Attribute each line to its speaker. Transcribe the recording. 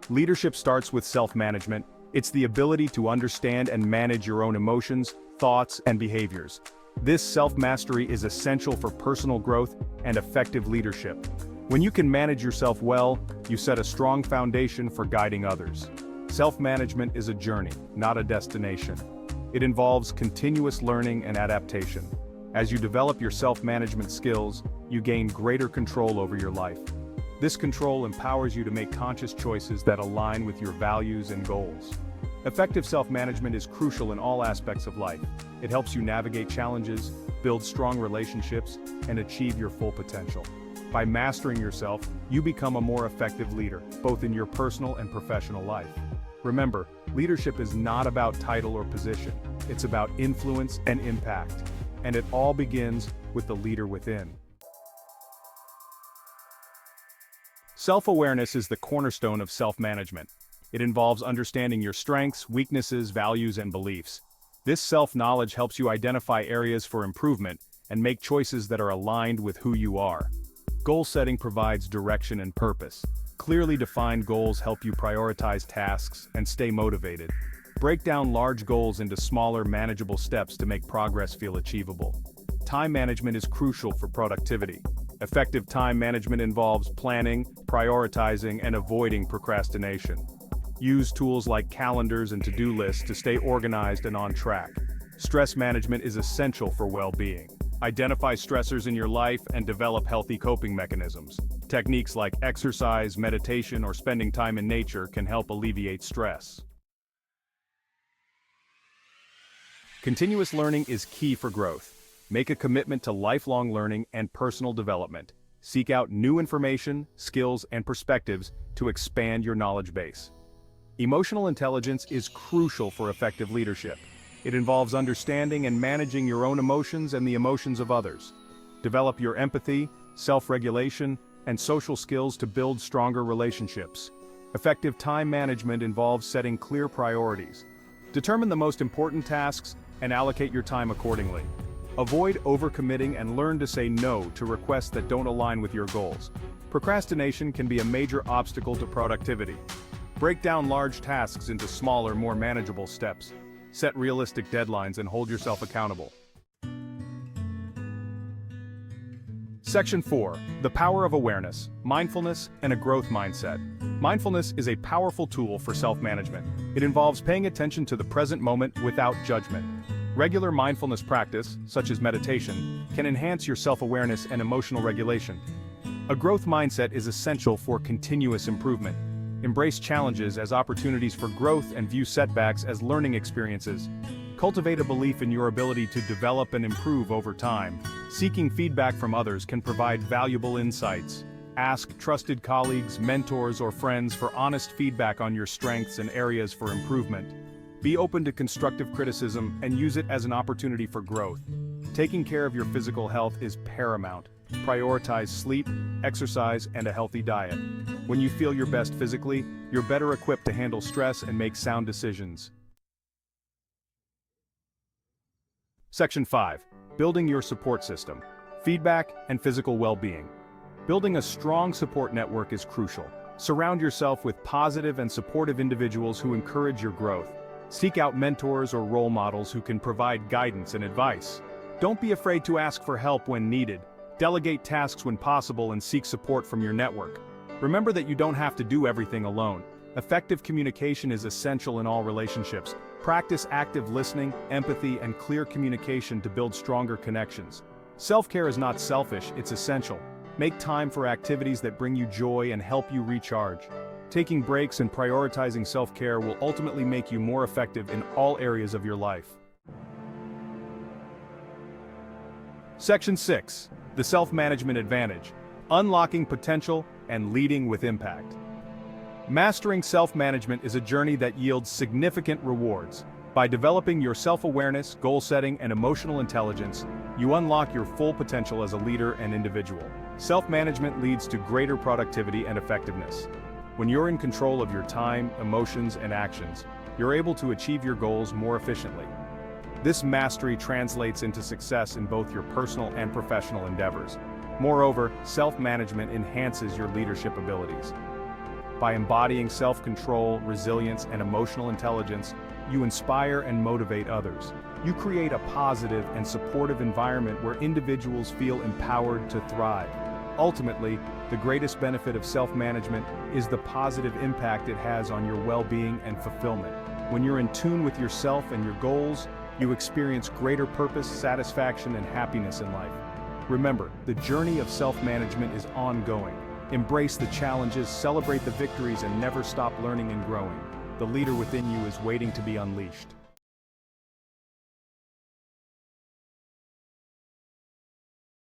Speaker 1: Leadership starts with self-management. It's the ability to understand and manage your own emotions, thoughts, and behaviors. This self-mastery is essential for personal growth and effective leadership. When you can manage yourself well, you set a strong foundation for guiding others. Self-management is a journey, not a destination. It involves continuous learning and adaptation. As you develop your self-management skills, you gain greater control over your life. This control empowers you to make conscious choices that align with your values and goals. Effective self-management is crucial in all aspects of life. It helps you navigate challenges, build strong relationships, and achieve your full potential. By mastering yourself, you become a more effective leader, both in your personal and professional life. Remember, leadership is not about title or position. It's about influence and impact. And it all begins with the leader within. Self-awareness is the cornerstone of self-management. It involves understanding your strengths, weaknesses, values, and beliefs. This self-knowledge helps you identify areas for improvement and make choices that are aligned with who you are. Goal setting provides direction and purpose. Clearly defined goals help you prioritize tasks and stay motivated. Break down large goals into smaller, manageable steps to make progress feel achievable. Time management is crucial for productivity. Effective time management involves planning, prioritizing, and avoiding procrastination. Use tools like calendars and to-do lists to stay organized and on track. Stress management is essential for well-being. Identify stressors in your life and develop healthy coping mechanisms. Techniques like exercise, meditation, or spending time in nature can help alleviate stress. Continuous learning is key for growth. Make a commitment to lifelong learning and personal development. Seek out new information, skills, and perspectives to expand your knowledge base. Emotional intelligence is crucial for effective leadership. It involves understanding and managing your own emotions and the emotions of others. Develop your empathy, self-regulation, and social skills to build stronger relationships. Effective time management involves setting clear priorities. Determine the most important tasks and allocate your time accordingly. Avoid overcommitting and learn to say no to requests that don't align with your goals. Procrastination can be a major obstacle to productivity. Break down large tasks into smaller, more manageable steps. Set realistic deadlines and hold yourself accountable. Section 4. The power of awareness, mindfulness, and a growth mindset. Mindfulness is a powerful tool for self-management. It involves paying attention to the present moment without judgment. Regular mindfulness practice, such as meditation, can enhance your self-awareness and emotional regulation. A growth mindset is essential for continuous improvement. Embrace challenges as opportunities for growth and view setbacks as learning experiences. Cultivate a belief in your ability to develop and improve over time. Seeking feedback from others can provide valuable insights. Ask trusted colleagues, mentors, or friends for honest feedback on your strengths and areas for improvement. Be open to constructive criticism and use it as an opportunity for growth. Taking care of your physical health is paramount. Prioritize sleep, exercise, and a healthy diet. When you feel your best physically, you're better equipped to handle stress and make sound decisions. Section 5. Building your support system. Feedback and physical well-being. Building a strong support network is crucial. Surround yourself with positive and supportive individuals who encourage your growth. Seek out mentors or role models who can provide guidance and advice. Don't be afraid to ask for help when needed. Delegate tasks when possible and seek support from your network. Remember that you don't have to do everything alone. Effective communication is essential in all relationships. Practice active listening, empathy, and clear communication to build stronger connections. Self-care is not selfish, it's essential. Make time for activities that bring you joy and help you recharge. Taking breaks and prioritizing self-care will ultimately make you more effective in all areas of your life. Section 6. The self-management advantage. Unlocking potential and leading with impact. Mastering self-management is a journey that yields significant rewards. By developing your self-awareness, goal-setting, and emotional intelligence, you unlock your full potential as a leader and individual. Self-management leads to greater productivity and effectiveness. When you're in control of your time, emotions, and actions, you're able to achieve your goals more efficiently. This mastery translates into success in both your personal and professional endeavors. Moreover, self-management enhances your leadership abilities. By embodying self-control, resilience, and emotional intelligence, you inspire and motivate others. You create a positive and supportive environment where individuals feel empowered to thrive. Ultimately, the greatest benefit of self-management is the positive impact it has on your well-being and fulfillment. When you're in tune with yourself and your goals, you experience greater purpose, satisfaction, and happiness in life. Remember, the journey of self-management is ongoing. Embrace the challenges, celebrate the victories, and never stop learning and growing. The leader within you is waiting to be unleashed.